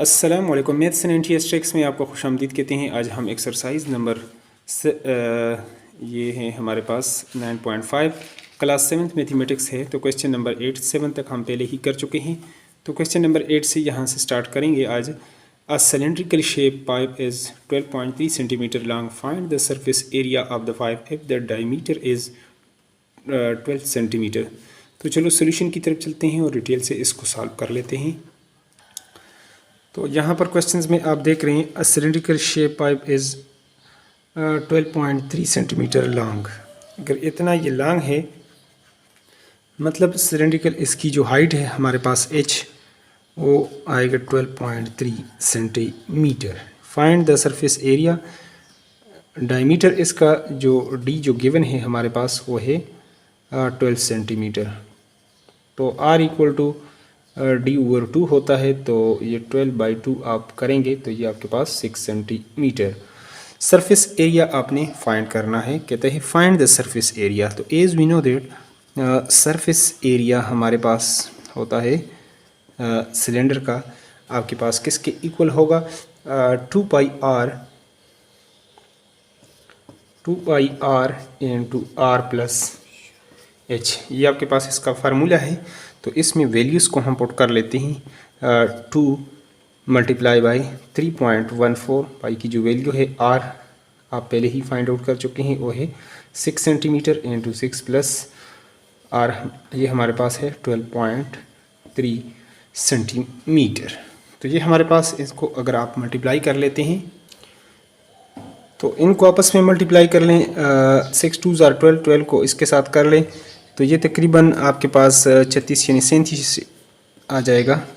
अस्सलाम वालेकुम। Maths and NTS tricks में आपको खुशामदीद कहते हैं। आज हम एक्सरसाइज नंबर ये है हमारे पास 9.5 क्लास 7th मैथमेटिक्स है। तो क्वेश्चन नंबर 8 7 तक हम पहले ही कर चुके हैं। तो क्वेश्चन नंबर 8 से यहाँ से स्टार्ट करेंगे आज। अ cylindrical shape pipe is 12.3 centimetre long, find the surface area of the pipe if the diameter is 12 centimetre. तो चलो सोल्यूशन की तरफ चलते हैं और डिटेल से इसको सॉल्व कर लेते हैं। तो यहाँ पर क्वेश्चंस में आप देख रहे हैं, अ cylindrical shape pipe is 12.3 centimetre long. अगर इतना ये लॉन्ग है मतलब सिलेंड्रिकल, इसकी जो हाइट है हमारे पास h वो आएगा 12.3 centimetre. Find the surface area, diameter इसका जो d जो गिवन है हमारे पास वो है 12 सेंटीमीटर। तो r इक्वल टू d/2 होता है, तो ये 12/2 आप करेंगे तो ये आपके पास 6 सेंटीमीटर। सरफेस एरिया आपने फाइंड करना है। कहते हैं फाइंड द सरफेस एरिया। तो as we know that surface area हमारे पास होता है सिलेंडर का, आपके पास किसके इक्वल होगा, 2πr into r plus h। ये आपके पास इसका फार्मूला है। तो इसमें वैल्यूज़ को हम पुट कर लेते हैं। 2 मल्टीप्लाई बाई 3.14, पाई की जो वैल्यू है r आप पहले ही फाइंड आउट कर चुके हैं, वो है 6 सेंटीमीटर इंटू 6 प्लस r, ये हमारे पास है 12.3 सेंटीमीटर। तो ये हमारे पास, इसको अगर आप मल्टीप्लाई कर लेते हैं तो इनको आपस में मल्टीप्लाई कर लें, 6 2 ज़ार 12, 12 को इसके साथ कर लें तो ये तकरीबन आपके पास 36 यानी 37 आ जाएगा,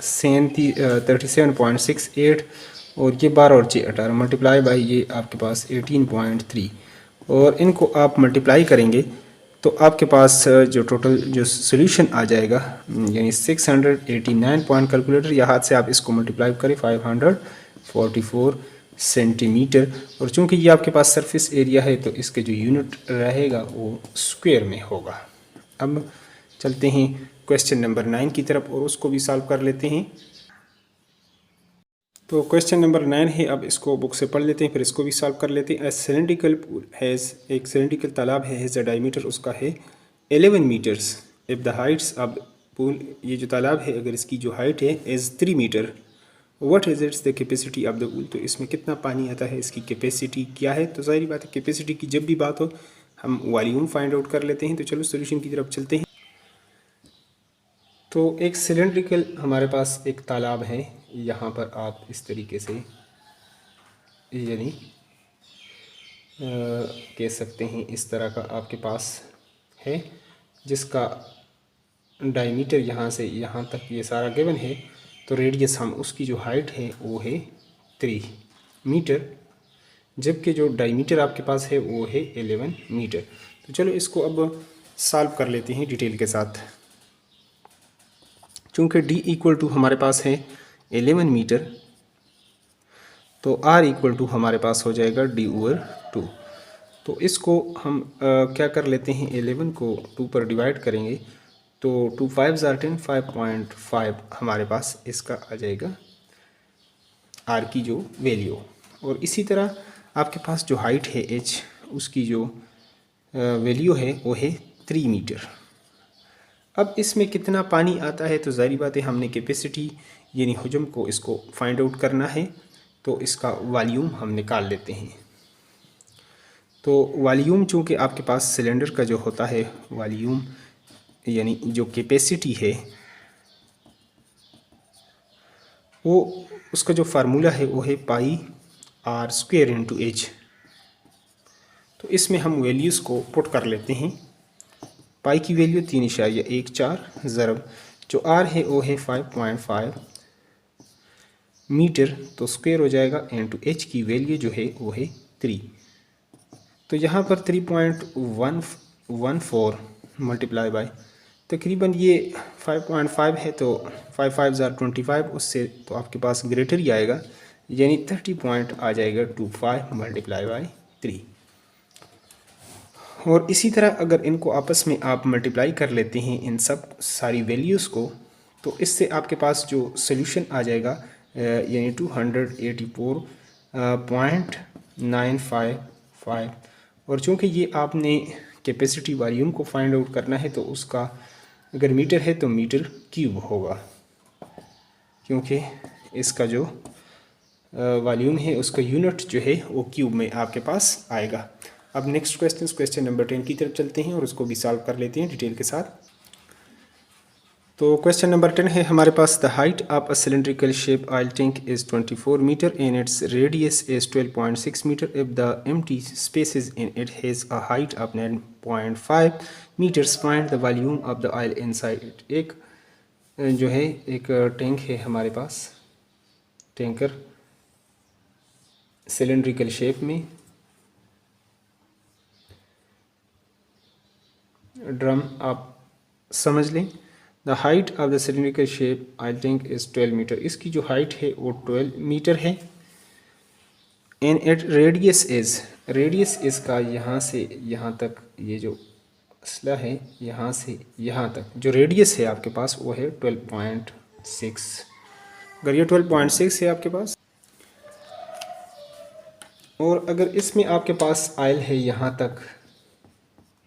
37.68, और ये 12 और 6 18 मल्टीप्लाई बाई ये आपके पास 18.3, और इनको आप मल्टीप्लाई करेंगे तो आपके पास जो टोटल जो सोल्यूशन आ जाएगा यानी 689 पॉइंट, कैलकुलेटर या हाथ से आप इसको मल्टीप्लाई करें 544 सेंटीमीटर। और चूंकि ये आपके पास सरफेस एरिया है तो इसके जो यूनिट रहेगा वो स्क्वायर में होगा। अब चलते हैं क्वेश्चन नंबर 9 की तरफ और उसको भी सॉल्व कर लेते हैं। तो क्वेश्चन नंबर 9 है, अब इसको बुक से पढ़ लेते हैं फिर इसको भी सॉल्व कर लेते हैं। सिलेंड्रिकल पूल हैज़, एक सिलेंड्रिकल तालाब है, हैज़ द डायमीटर उसका है 11 metres if the heights of pool, ये जो तालाब है अगर इसकी जो हाइट है is 3 metre, what is its the capacity of the pool. तो इसमें कितना पानी आता है, इसकी कैपेसिटी क्या है। तो ज़ाहिर बात है कैपेसिटी की जब भी बात हो हम वॉल्यूम फाइंड आउट कर लेते हैं। तो चलो सोल्यूशन की तरफ चलते हैं। तो एक सिलेंड्रिकल हमारे पास एक तालाब है, यहाँ पर आप इस तरीके से यानी कह सकते हैं इस तरह का आपके पास है, जिसका डायमीटर यहाँ से यहाँ तक ये सारा गिवन है। तो रेडियस हम उसकी जो हाइट है वो है 3 मीटर, जबकि जो डायमीटर आपके पास है वो है 11 मीटर। तो चलो इसको अब सॉल्व कर लेते हैं डिटेल के साथ। चूँकि d इक्वल टू हमारे पास है 11 मीटर तो r इक्वल टू हमारे पास हो जाएगा d/2। तो इसको हम क्या कर लेते हैं, 11 को 2 पर डिवाइड करेंगे तो 2 5 ज़ार 10, 5.5 हमारे पास इसका आ जाएगा r की जो वैल्यू। और इसी तरह आपके पास जो हाइट है h, उसकी जो वैल्यू है वो है 3 मीटर। अब इसमें कितना पानी आता है, तो ज़ाहिर बात है हमने कैपेसिटी यानी हुजम को इसको फाइंड आउट करना है। तो इसका वॉल्यूम हम निकाल लेते हैं। तो वॉल्यूम चूँकि आपके पास सिलेंडर का जो होता है वॉल्यूम यानी जो कैपेसिटी है वो, उसका जो फार्मूला है वो है πr² इंटू h। तो इसमें हम वैल्यूज़ को पुट कर लेते हैं। पाई की वैल्यू 3.14 ज़रब जो r है वो है 5.5 मीटर, तो स्क्वायर हो जाएगा इंटू h की वैल्यू जो है वो है 3। तो यहाँ पर 3.114 मल्टीप्लाई बाय तकरीबन ये 5.5 है, तो 5 5 ज़ार 25, उससे तो आपके पास ग्रेटर ही आएगा यानी 30 पॉइंट आ जाएगा 25 मल्टीप्लाई बाय 3। और इसी तरह अगर इनको आपस में आप मल्टीप्लाई कर लेते हैं इन सब सारी वैल्यूज़ को, तो इससे आपके पास जो सोल्यूशन आ जाएगा यानी 284.955। और चूँकि ये आपने कैपेसिटी वॉल्यूम को फाइंड आउट करना है तो उसका अगर मीटर है तो मीटर क्यूब होगा, क्योंकि इसका जो वॉल्यूम है उसका यूनिट जो है वो क्यूब में आपके पास आएगा। अब नेक्स्ट क्वेश्चन नंबर 10 की तरफ चलते हैं और उसको भी सॉल्व कर लेते हैं डिटेल के साथ। तो क्वेश्चन नंबर 10 है हमारे पास, the height of a cylindrical shape oil tank is 24 metre and it's radius is 12.6 metre if the empty spaces in it has a height of 9.5 metres, find the volume of the oil inside it. एक जो है एक tank है हमारे पास, tanker cylindrical shape में, drum आप समझ लें। The height of the cylindrical shape oil tank is 12 metre, इसकी जो हाइट है वो 12 मीटर है। एंड इट रेडियस इसका यहाँ से यहाँ तक, ये जो असला है यहाँ से यहाँ तक जो रेडियस है आपके पास वो है 12.6। अगर ये 12.6 है आपके पास, और अगर इसमें आपके पास आयल है यहाँ तक,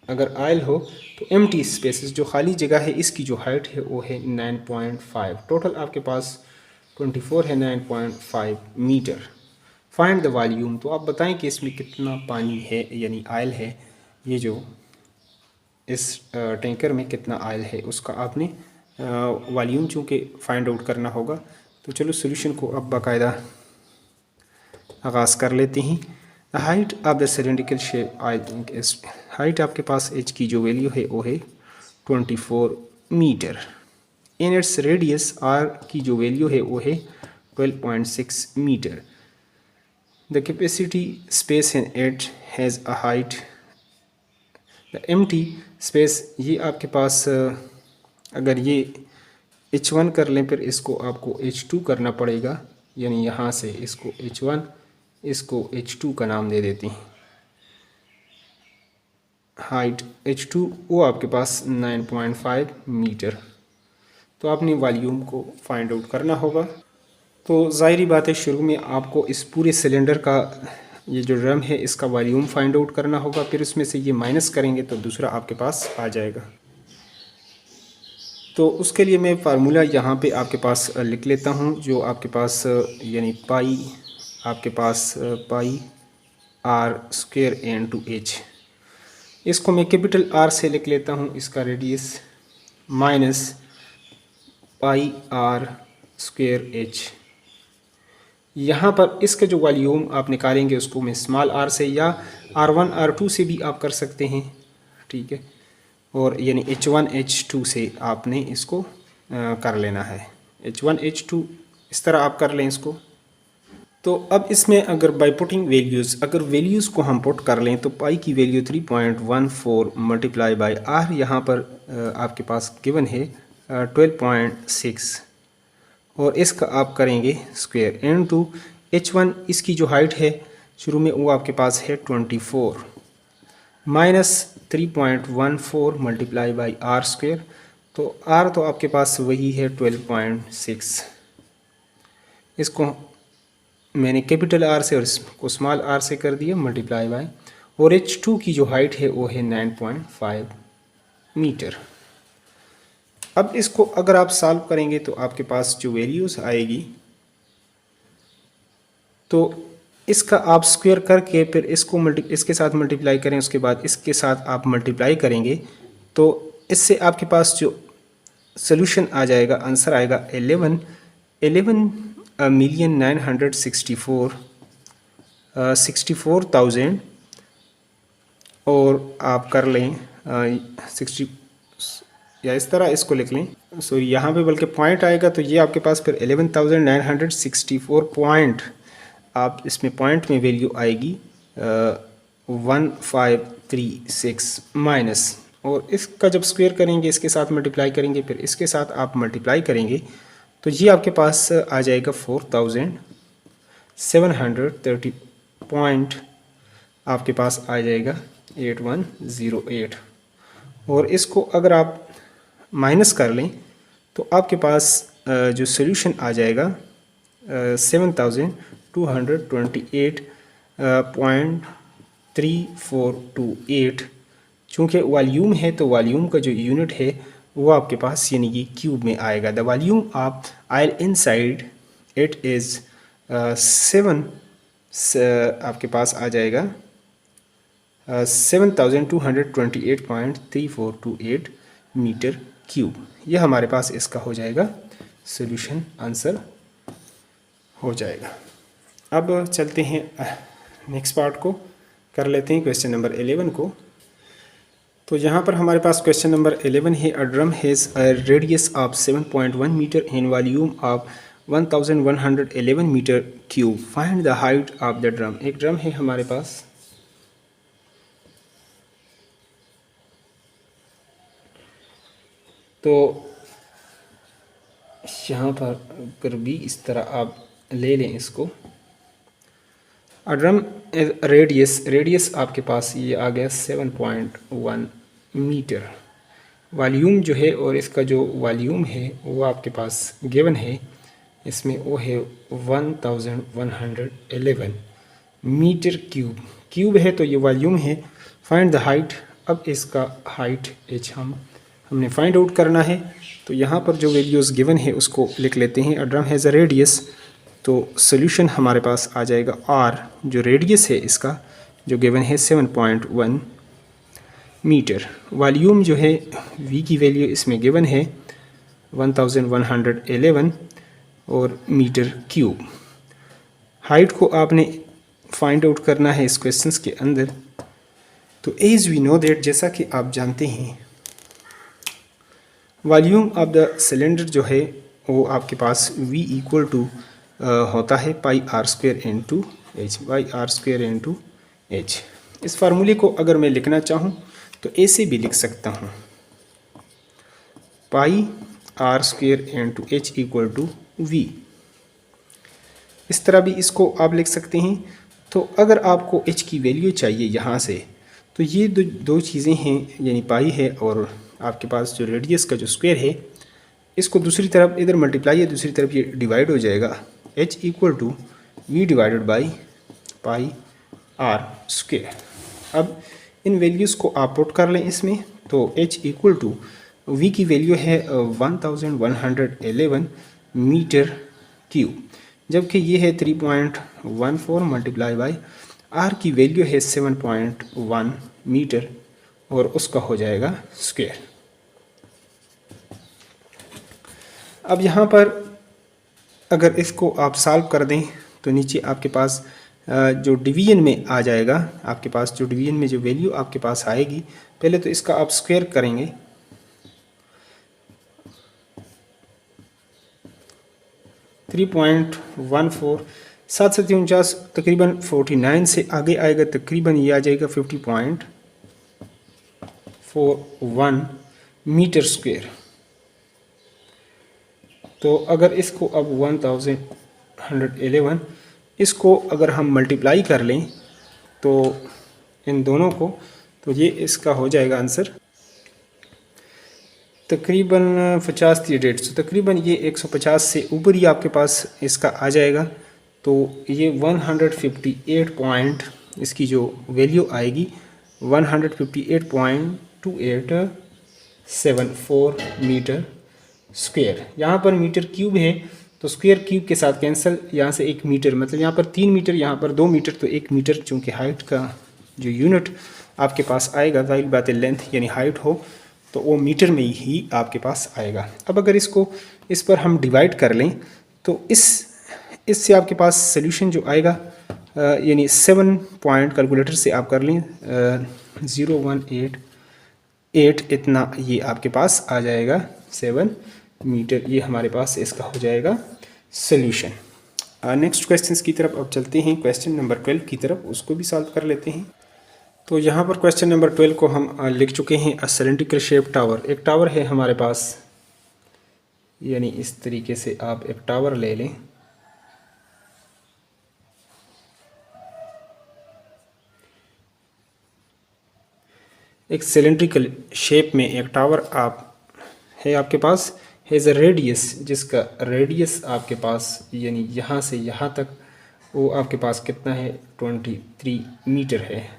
अगर आयल हो तो एम्प्टी स्पेसेस जो खाली जगह है इसकी जो हाइट है वो है 9.5। टोटल आपके पास 24 है, 9.5 मीटर। फाइंड द वॉल्यूम, तो आप बताएं कि इसमें कितना पानी है यानी आयल है, ये जो इस टैंकर में कितना आयल है उसका आपने वॉल्यूम चूँकि फाइंड आउट करना होगा। तो चलो सोल्यूशन को अब बाकायदा आगाज़ कर लेते हैं। Height of the cylindrical shape I think इस हाइट आपके पास एच की जो वैल्यू है वो है 24 metre. In its radius r की जो वैल्यू है वो है 12.6 metre. The capacity space in it has a height, the empty space, ये आपके पास अगर ये H1 कर लें फिर इसको आपको H2 करना पड़ेगा, यानी यहाँ से इसको H1 इसको H2 का नाम दे देते हैं। हाइट H2 वो आपके पास 9.5 मीटर। तो आपने वॉल्यूम को फाइंड आउट करना होगा। तो ज़ाहिरी बात है शुरू में आपको इस पूरे सिलेंडर का ये जो ड्रम है इसका वॉल्यूम फाइंड आउट करना होगा, फिर उसमें से ये माइनस करेंगे तो दूसरा आपके पास आ जाएगा। तो उसके लिए मैं फार्मूला यहाँ पे आपके पास लिख लेता हूँ, जो आपके पास यानी पाई आपके पास pi are square into H, इसको मैं कैपिटल आर से लिख लेता हूँ, इसका radius minus pi are square H. यहाँ पर इसका जो वॉल्यूम आप निकालेंगे उसको मैं स्मॉल आर से या R1 R2 से भी आप कर सकते हैं, ठीक है, और यानी H1 H2 से आपने इसको कर लेना है, H1 H2 इस तरह आप कर लें इसको। तो अब इसमें अगर बाई पुटिंग वैल्यूज़, अगर वैल्यूज़ को हम पुट कर लें तो पाई की वैल्यू 3.14 मल्टीप्लाई बाई आर, यहाँ पर आपके पास गिवन है 12.6 और इसका आप करेंगे स्क्वायर एन टू H1, इसकी जो हाइट है शुरू में वो आपके पास है 24 minus 3.14 multiply by r square, तो आर तो आपके पास वही है 12.6। इसको मैंने कैपिटल आर से और इसको स्मॉल आर से कर दिया मल्टीप्लाई बाई, और H2 की जो हाइट है वो है 9.5 मीटर। अब इसको अगर आप सॉल्व करेंगे तो आपके पास जो वैल्यूज़ आएगी, तो इसका आप स्क्वायर करके फिर इसको इसके साथ मल्टीप्लाई करें, उसके बाद इसके साथ आप मल्टीप्लाई करेंगे तो इससे आपके पास जो सोल्यूशन आ जाएगा, आंसर आएगा 11,964,000 और आप कर लें 60 या इस तरह इसको लिख लें, सो यहाँ पे बल्कि पॉइंट आएगा तो ये आपके पास फिर 11,964 पॉइंट, आप इसमें पॉइंट में वैल्यू आएगी 1536 माइनस, और इसका जब स्क्वायर करेंगे इसके साथ मल्टीप्लाई करेंगे फिर इसके साथ आप मल्टीप्लाई करेंगे तो ये आपके पास आ जाएगा 4730 पॉइंट आपके पास आ जाएगा 8108, और इसको अगर आप माइनस कर लें तो आपके पास जो सोल्यूशन आ जाएगा 7,228.3428। चूँकि वॉल्यूम है तो वॉल्यूम का जो यूनिट है वो आपके पास यानी कि क्यूब में आएगा। The volume of oil inside it is 7 आपके पास आ जाएगा 7,228.3428 मीटर क्यूब। यह हमारे पास इसका हो जाएगा सॉल्यूशन, आंसर हो जाएगा। अब चलते हैं नेक्स्ट पार्ट को कर लेते हैं, क्वेश्चन नंबर 11 को। तो यहाँ पर हमारे पास क्वेश्चन नंबर 11 है, a drum has a radius of 7.1 metre and volume of 1111 metre cube, find the height of the drum. एक ड्रम है हमारे पास, तो यहाँ पर अगर भी इस तरह आप ले लें इसको, ड्रम रेडियस आपके पास ये आ गया 7.1 मीटर। वॉल्यूम जो है और इसका जो वॉल्यूम है वो आपके पास गिवन है, इसमें वो है 1111 मीटर क्यूब। क्यूब है तो ये वॉल्यूम है। फाइंड द हाइट, अब इसका हाइट h हमने फाइंड आउट करना है। तो यहाँ पर जो वैल्यूज़ गिवन है उसको लिख लेते हैं। अ ड्रम हैज़ अ रेडियस, तो सोल्यूशन हमारे पास आ जाएगा r, जो रेडियस है इसका जो गिवन है 7.1 मीटर। वॉल्यूम जो है v की वैल्यू इसमें गिवन है 1111 और मीटर क्यूब। हाइट को आपने फाइंड आउट करना है इस क्वेश्चंस के अंदर। तो एज वी नो दैट, जैसा कि आप जानते हैं, वॉल्यूम ऑफ द सिलेंडर जो है वो आपके पास v इक्वल टू होता है pi R square into H, by R square into H. इस फार्मूले को अगर मैं लिखना चाहूँ तो ऐसे भी लिख सकता हूँ, pi R square into H equal to V. इस तरह भी इसको आप लिख सकते हैं। तो अगर आपको h की वैल्यू चाहिए यहाँ से, तो ये दो चीज़ें हैं, यानी पाई है और आपके पास जो रेडियस का जो स्क्वायर है, इसको दूसरी तरफ इधर मल्टीप्लाई है, दूसरी तरफ ये डिवाइड हो जाएगा। h equal to v divided by pi are square. अब इन वैल्यूज़ को आप पुट कर लें इसमें, तो h इक्वल टू वी की वैल्यू है 1111 मीटर क्यूब, जबकि ये है 3.14 मल्टीप्लाई बाई आर की वैल्यू है 7.1 मीटर और उसका हो जाएगा स्क्वायर। अब यहाँ पर अगर इसको आप सॉल्व कर दें तो नीचे आपके पास जो डिवीजन में आ जाएगा, आपके पास जो डिवीजन में जो वैल्यू आपके पास आएगी, पहले तो इसका आप स्क्वायर करेंगे। 3.14 749 तकरीबन 49 से आगे आएगा, तकरीबन ये आ जाएगा 50.41 मीटर स्क्वायर। तो अगर इसको अब 1111 इसको अगर हम मल्टीप्लाई कर लें तो इन दोनों को, तो ये इसका हो जाएगा आंसर तकरीबन 50-150, तकरीबन ये 150 से ऊपर ही आपके पास इसका आ जाएगा। तो ये 158 पॉइंट इसकी जो वैल्यू आएगी 158.2874 मीटर स्क्वायर। यहाँ पर मीटर क्यूब है तो स्क्वायर क्यूब के साथ कैंसिल, यहाँ से 1 मीटर, मतलब यहाँ पर 3 मीटर, यहाँ पर 2 मीटर, तो 1 मीटर चूँकि हाइट का जो यूनिट आपके पास आएगा, जाहिर बात है लेंथ यानी हाइट हो तो वो मीटर में ही आपके पास आएगा। अब अगर इसको इस पर हम डिवाइड कर लें तो इससे आपके पास सोल्यूशन जो आएगा यानी 7 पॉइंट कैलकुलेटर से आप कर लें 0188 इतना ये आपके पास आ जाएगा 7 मीटर। ये हमारे पास इसका हो जाएगा सोल्यूशन। नेक्स्ट क्वेश्चंस की तरफ अब चलते हैं, क्वेश्चन नंबर 12 की तरफ, उसको भी सॉल्व कर लेते हैं। तो यहाँ पर क्वेश्चन नंबर 12 को हम लिख चुके हैं। अ सिलेंड्रिकल शेप टावर, एक टावर है हमारे पास, यानी इस तरीके से आप एक टावर ले लें। एक सिलेंड्रिकल शेप में एक टावर है आपके पास, हैज़ अ रेडियस, जिसका रेडियस आपके पास यानी यहाँ से यहाँ तक वो आपके पास कितना है 23 मीटर है।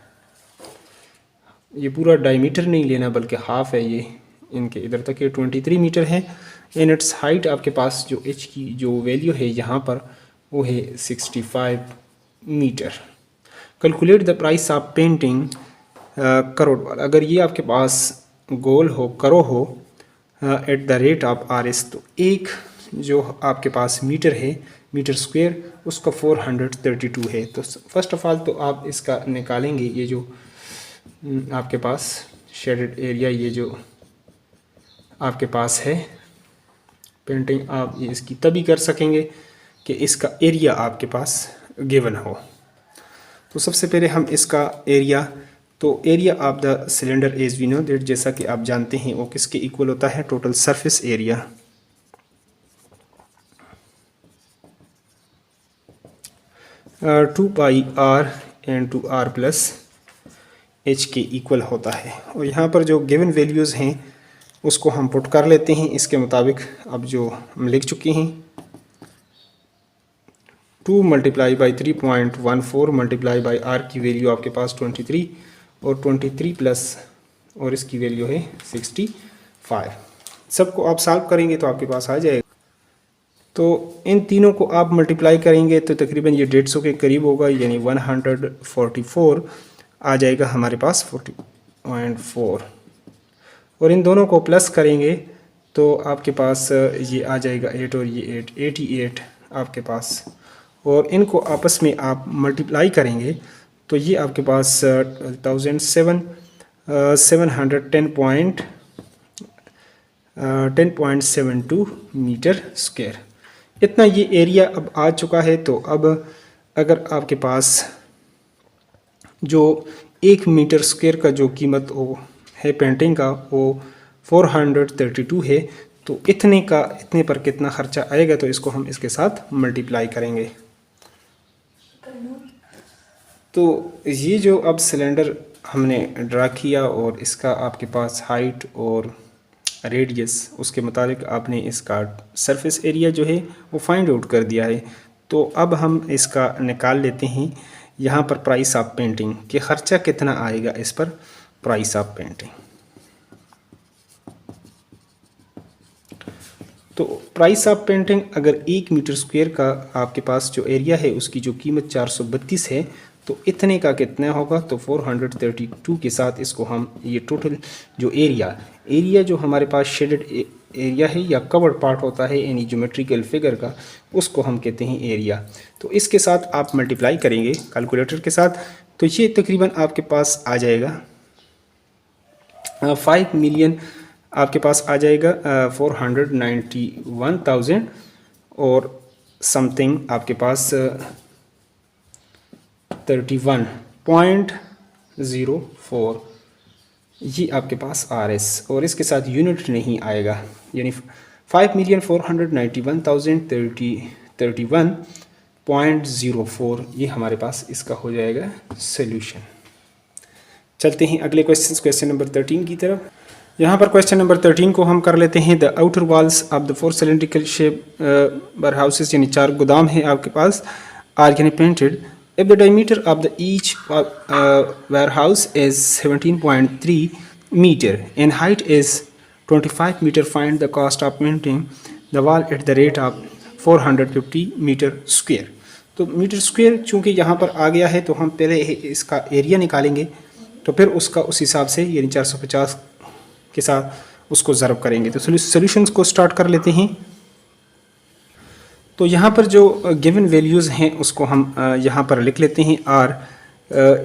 ये पूरा डायमीटर नहीं लेना बल्कि हाफ है, ये इनके इधर तक ये 23 मीटर है। इन इट्स हाइट आपके पास जो एच की जो वैल्यू है यहाँ पर वो है 65 metre. Calculate the price of painting करोड़। अगर ये आपके पास गोल हो, करो हो at the rate of R S, तो एक जो आपके पास मीटर है, मीटर स्क्वायर, उसका 432 है। तो फर्स्ट ऑफ ऑल तो आप इसका निकालेंगे, ये जो आपके पास शेडेड एरिया, ये जो आपके पास है पेंटिंग, आप ये इसकी तभी कर सकेंगे कि इसका एरिया आपके पास गिवन हो। तो सबसे पहले हम इसका एरिया, तो area of the cylinder as we know that, जैसा कि आप जानते हैं वो किसके इक्वल होता है, total surface area 2 pi r into r plus h के इक्वल होता है। और यहाँ पर जो गिवन वैल्यूज़ हैं उसको हम पुट कर लेते हैं इसके मुताबिक। अब जो हम लिख चुके हैं 2 multiply by 3.14 multiply by are की वैल्यू आपके पास 23 और 23 प्लस और इसकी वैल्यू है 65। सबको आप सॉल्व करेंगे तो आपके पास आ जाएगा। तो इन तीनों को आप मल्टीप्लाई करेंगे तो तकरीबन ये 150 के करीब होगा, यानी 144 आ जाएगा हमारे पास 40.4। और इन दोनों को प्लस करेंगे तो आपके पास ये आ जाएगा 8 और ये 8, 88 आपके पास। और इनको आपस में आप मल्टीप्लाई करेंगे तो ये आपके पास 1072 मीटर स्क्वायर, इतना ये एरिया अब आ चुका है। तो अब अगर आपके पास जो 1 मीटर स्क्वायर का जो कीमत वो है पेंटिंग का, वो 432 है, तो इतने पर कितना खर्चा आएगा, तो इसको हम इसके साथ मल्टीप्लाई करेंगे। तो ये जो अब सिलेंडर हमने ड्रा किया और इसका आपके पास हाइट और रेडियस, उसके मुताबिक आपने इसका सरफेस एरिया जो है वो फाइंड आउट कर दिया है। तो अब हम इसका निकाल लेते हैं यहाँ पर प्राइस ऑफ पेंटिंग कि ख़र्चा कितना आएगा इस पर, प्राइस ऑफ पेंटिंग। तो प्राइस ऑफ पेंटिंग अगर 1 मीटर स्क्वायर का आपके पास जो एरिया है उसकी जो कीमत 432 है, तो इतने का कितना होगा, तो 432 के साथ इसको हम ये टोटल जो एरिया जो हमारे पास शेडेड एरिया है या कवर्ड पार्ट होता है यानी ज्योमेट्रिकल फिगर का, उसको हम कहते हैं एरिया। तो इसके साथ आप मल्टीप्लाई करेंगे कैलकुलेटर के साथ, तो ये तकरीबन आपके पास आ जाएगा 5 मिलियन आपके पास आ जाएगा 491,000 और समथिंग आपके पास 31.04 ये आपके पास RS, और इसके साथ यूनिट नहीं आएगा, यानी 5,491,031.04 ये हमारे पास इसका हो जाएगा सोल्यूशन। चलते हैं अगले क्वेश्चन नंबर 13 की तरफ। यहाँ पर क्वेश्चन नंबर 13 को हम कर लेते हैं। The outer walls of the 4 cylindrical shape warehouses, यानी 4 गोदाम हैं आपके पास, आर यानी painted. If the diameter of the each warehouse is 17.3 metre and height is 25 metre, find the cost of painting the wall at the rate of 450 metre square. तो metre square चूँकि यहाँ पर आ गया है तो हम पहले इसका एरिया निकालेंगे, तो फिर उसका उस हिसाब से यानी 450 के साथ उसको ज़रब करेंगे। तो सॉल्यूशंस को स्टार्ट कर लेते हैं। तो यहाँ पर जो गिवन वैल्यूज़ हैं उसको हम यहाँ पर लिख लेते हैं। आर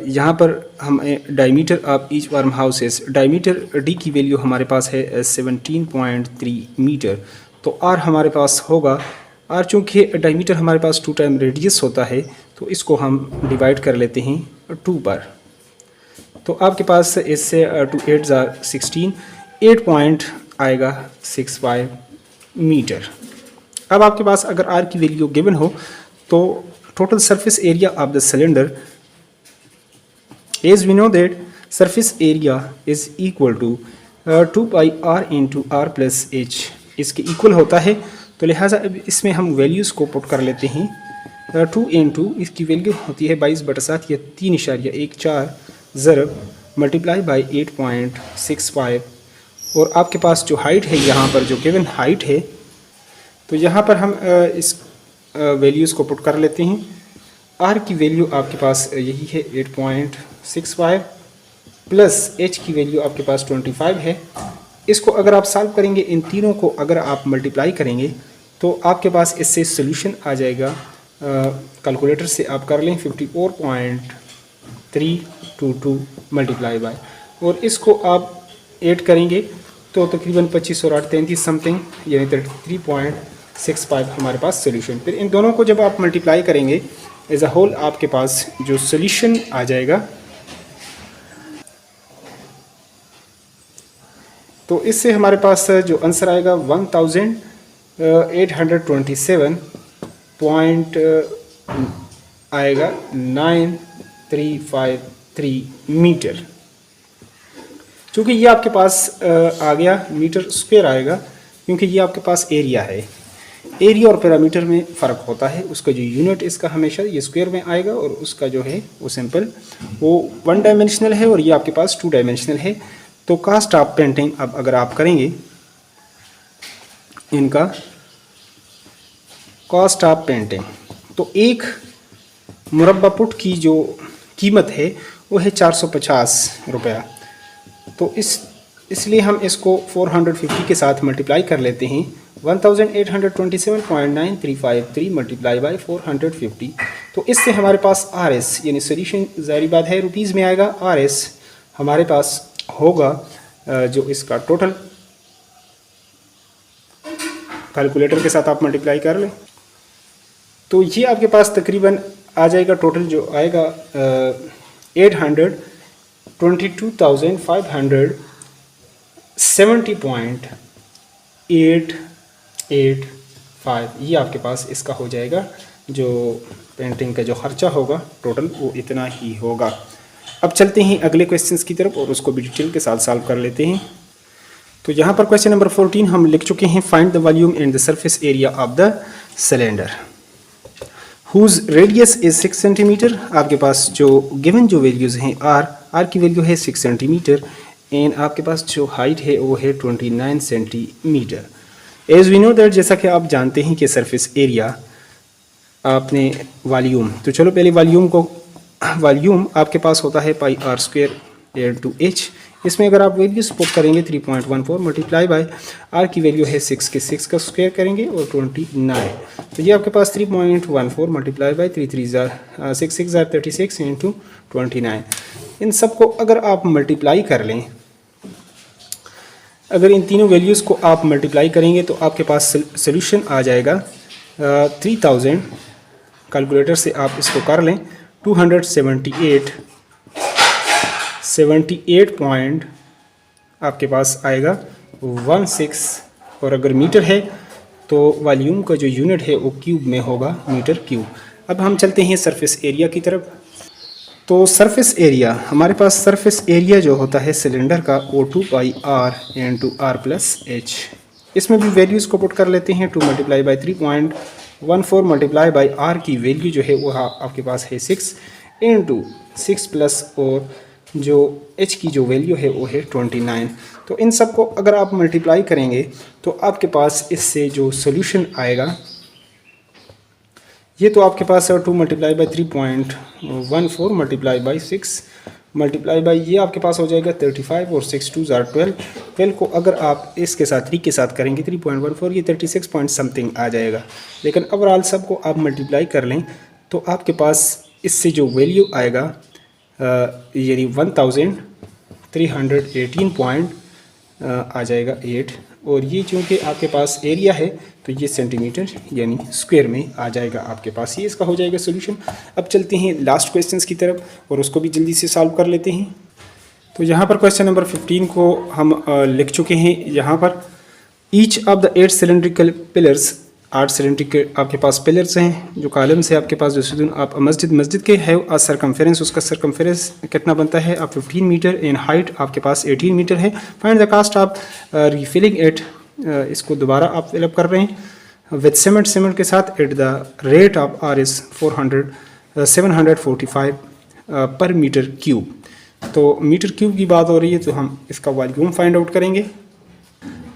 यहाँ पर हम diameter of each farm houses, diameter d की वैल्यू हमारे पास है 17.3 मीटर, तो आर हमारे पास होगा, आर चूँकि डायमीटर हमारे पास 2 टाइम रेडियस होता है तो इसको हम डिवाइड कर लेते हैं 2 पर। तो आपके पास इससे 2 8 16, 8 पॉइंट आएगा 65 मीटर। अब आपके पास अगर आर की वैल्यू गिवन हो तो total surface area of the cylinder, as we know that surface area is equal to 2 pi are into are plus h इसके इक्वल होता है। तो लिहाजा अब इसमें हम वैल्यूज़ को पुट कर लेते हैं। 2 इंटू इसकी वैल्यू होती है 22/7 या 3.14 ज़रब मल्टीप्लाई बाई 8.65 और आपके पास जो हाइट है यहाँ पर जो गिवन हाइट है तो यहाँ पर हम इस वैल्यूज़ को पुट कर लेते हैं। आर की वैल्यू आपके पास यही है 8.65 प्लस एच की वैल्यू आपके पास 25 है। इसको अगर आप सॉल्व करेंगे, इन तीनों को अगर आप मल्टीप्लाई करेंगे तो आपके पास इससे सोल्यूशन आ जाएगा। कैलकुलेटर से आप कर लें 54.322 मल्टीप्लाई बाय, और इसको आप ऐड करेंगे तो तकरीबन 25 और 8 33 समथिंग यानी 33.65 हमारे पास सोल्यूशन। फिर इन दोनों को जब आप मल्टीप्लाई करेंगे एज अ होल आपके पास जो सोल्यूशन आ जाएगा तो इससे हमारे पास जो आंसर आएगा 1827 पॉइंट आएगा 9353 मीटर। चूँकि ये आपके पास आ गया मीटर स्क्वायर आएगा क्योंकि ये आपके पास एरिया है। एरिया और पैरामीटर में फ़र्क होता है, उसका जो यूनिट इसका हमेशा ये स्क्वायर में आएगा और उसका जो है वो सिंपल वो 1 डायमेंशनल है और ये आपके पास 2 डायमेंशनल है। तो कास्ट ऑफ पेंटिंग अब अगर आप करेंगे, इनका कॉस्ट ऑफ पेंटिंग तो एक मुरब्बा फुट की जो कीमत है वो है 450 रुपया। तो इसलिए हम इसको 450 के साथ मल्टीप्लाई कर लेते हैं। 1827.9353 मल्टीप्लाई बाई 450। तो इससे हमारे पास आर एस यानी सोल्यूशन ज़ाहिर बात है रुपीज़ में आएगा। आर एस हमारे पास होगा जो इसका टोटल कैलकुलेटर के साथ आप मल्टीप्लाई कर लें तो ये आपके पास तकरीबन आ जाएगा। टोटल जो आएगा 822,570.885 ये आपके पास इसका हो जाएगा। जो पेंटिंग का जो खर्चा होगा टोटल वो इतना ही होगा। अब चलते हैं अगले क्वेश्चंस की तरफ और उसको भी डिटेल के साथ सॉल्व कर लेते हैं। तो यहाँ पर क्वेश्चन नंबर 14 हम लिख चुके हैं। Find the volume and the surface area of the cylinder whose radius is 6 centimetre. आपके पास जो गिवन जो वैल्यूज़ हैं आर की वैल्यू है 6 सेंटीमीटर एंड आपके पास जो हाइट है वो है 29 centimetre. As we know that जैसा कि आप जानते हैं कि सरफेस एरिया आपने वॉल्यूम, तो चलो पहले वॉल्यूम आपके पास होता है pi are square into H. इसमें अगर आप वैल्यूज पुट करेंगे 3.14 मल्टीप्लाई बाय आर की वैल्यू है 6 के 6 का स्क्वायर करेंगे और 29। तो ये आपके पास 3.14 मल्टीप्लाई बाय 36 इंटू 29। इन सबको अगर आप मल्टीप्लाई कर लें, अगर इन तीनों वैल्यूज़ को आप मल्टीप्लाई करेंगे तो आपके पास सोल्यूशन आ जाएगा 3000। कैलकुलेटर से आप इसको कर लें 278 पॉइंट आपके पास आएगा 16 और अगर मीटर है तो वॉल्यूम का जो यूनिट है वो क्यूब में होगा, मीटर क्यूब। अब हम चलते हैं सरफेस एरिया की तरफ। तो सरफेस एरिया हमारे पास सरफेस एरिया जो होता है सिलेंडर का वो 2 pi are into are plus H. इसमें भी वैल्यूज़ को पुट कर लेते हैं। 2 multiply by 3.14 multiply by are की वैल्यू जो है वो आपके पास है 6 इंटू 6 प्लस और जो h की जो वैल्यू है वो है 29। तो इन सब को अगर आप मल्टीप्लाई करेंगे तो आपके पास इससे जो सॉल्यूशन आएगा ये तो आपके पास 2 multiply by 3.14 multiply by 6 multiply by ये आपके पास हो जाएगा 35 और 6 2 ज़ार 12 को अगर आप इसके साथ 3 के साथ करेंगे 3.14 ये 36 पॉइंट समथिंग आ जाएगा। लेकिन ओवरऑल सब को आप मल्टीप्लाई कर लें तो आपके पास इससे जो वैल्यू आएगा यानी 1318 पॉइंट आ जाएगा 8 और ये चूँकि आपके पास एरिया है तो ये सेंटीमीटर यानी स्क्वायर में आ जाएगा आपके पास। ये इसका हो जाएगा सोल्यूशन। अब चलते हैं लास्ट क्वेश्चंस की तरफ और उसको भी जल्दी से सॉल्व कर लेते हैं। तो यहाँ पर क्वेश्चन नंबर 15 को हम लिख चुके हैं। यहाँ पर each of the 8 cylindrical pillars, 8 cylindrical आपके पास पिलर्स हैं जो कॉलम से आपके पास जो सुदून आप मस्जिद के है सरकमफेरेंस, उसका सरकमफेरेंस कितना बनता है आप 15 मीटर एंड हाइट आपके पास 18 मीटर है। Find the cost of refilling it इसको दोबारा आप फिलअप कर रहे हैं विद सीमेंट के साथ eight the rate of RS 745 पर मीटर क्यूब। तो मीटर क्यूब की बात हो रही है तो हम इसका वॉल्यूम फाइंड आउट करेंगे।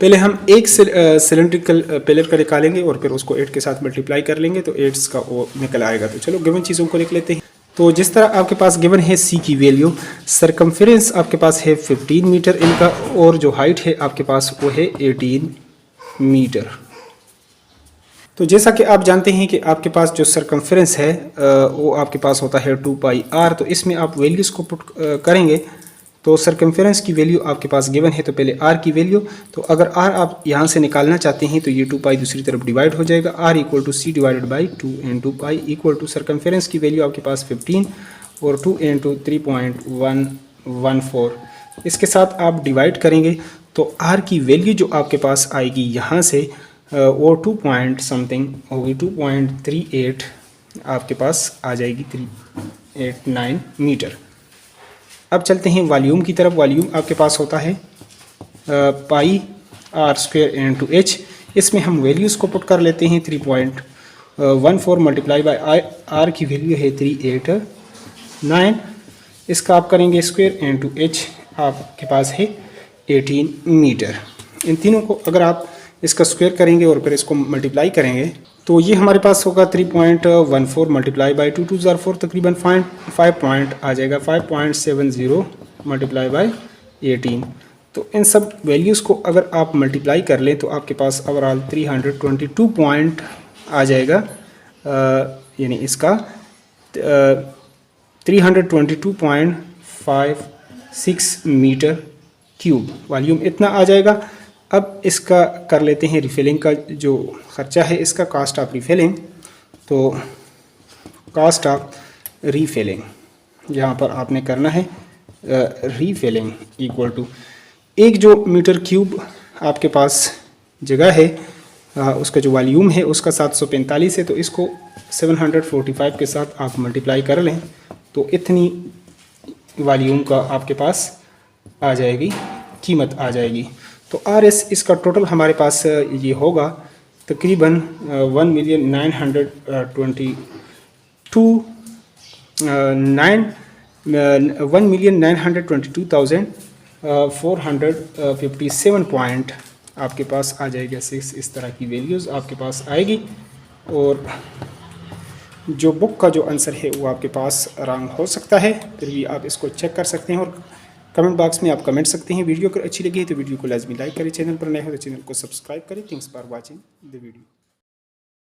पहले हम एक सिलेंड्रिकल पिलर का निकालेंगे और फिर उसको 8 के साथ मल्टीप्लाई कर लेंगे तो 8 का वो निकल आएगा। तो चलो गिवन चीज़ों को लिख लेते हैं। तो जिस तरह आपके पास गिवन है सी की वैल्यू, सरकमफेरेंस आपके पास है 15 मीटर इनका, और जो हाइट है आपके पास वो है 18 मीटर। तो जैसा कि आप जानते हैं कि आपके पास जो सरकमफेरेंस है वो आपके पास होता है 2 पाई r। तो इसमें आप वैल्यूज़ को पुट करेंगे तो सरकमफेरेंस की वैल्यू आपके पास गिवन है, तो पहले r की वैल्यू, तो अगर r आप यहाँ से निकालना चाहते हैं तो ये 2 पाई दूसरी तरफ डिवाइड हो जाएगा। r equal to c divided by 2 into pi equal to circumference की वैल्यू आपके पास 15 और 2 इंटू 3.114, इसके साथ आप डिवाइड करेंगे तो r की वैल्यू जो आपके पास आएगी यहाँ से वो 2 पॉइंट समथिंग होगी, 2.38 आपके पास आ जाएगी, 389 मीटर। अब चलते हैं वॉल्यूम की तरफ। वॉल्यूम आपके पास होता है पाई r² इंटू h। इसमें हम वैल्यूज़ को पुट कर लेते हैं। 3.14 मल्टीप्लाई बाई r की वैल्यू है 389, इसका आप करेंगे स्क्वायर इंटू h, आपके पास है 18 मीटर। इन तीनों को अगर आप इसका स्क्वायर करेंगे और फिर इसको मल्टीप्लाई करेंगे तो ये हमारे पास होगा 3.14 मल्टीप्लाई बाई 2 2 ज़ार 4, तकरीबन 5 पॉइंट आ जाएगा, 5.70 मल्टीप्लाई बाई 18। तो इन सब वैल्यूज़ को अगर आप मल्टीप्लाई कर लें तो आपके पास ओवरऑल 322 पॉइंट आ जाएगा, यानी इसका 322.56 मीटर क्यूब वॉल्यूम इतना आ जाएगा। अब इसका कर लेते हैं रिफिलिंग का जो ख़र्चा है इसका, कास्ट ऑफ रिफिलिंग। तो कास्ट ऑफ रीफिलिंग यहाँ पर आपने करना है रीफिलिंग इक्वल टू, एक जो मीटर क्यूब आपके पास जगह है उसका जो वॉल्यूम है उसका 745 है, तो इसको 745 के साथ आप मल्टीप्लाई कर लें तो इतनी वॉल्यूम का आपके पास आ जाएगी, कीमत आ जाएगी। तो RS इसका टोटल हमारे पास ये होगा तकरीबन 1,922,457 पॉइंट आपके पास आ जाएगा। 6 इस तरह की वैल्यूज़ आपके पास आएगी, और जो बुक का जो आंसर है वो आपके पास रॉन्ग हो सकता है, फिर भी आप इसको चेक कर सकते हैं और कमेंट बॉक्स में आप कमेंट सकते हैं। वीडियो अगर अच्छी लगी है तो वीडियो को लाजमी लाइक करें, चैनल पर नए हो तो चैनल को सब्सक्राइब करें। Thanks for watching the video.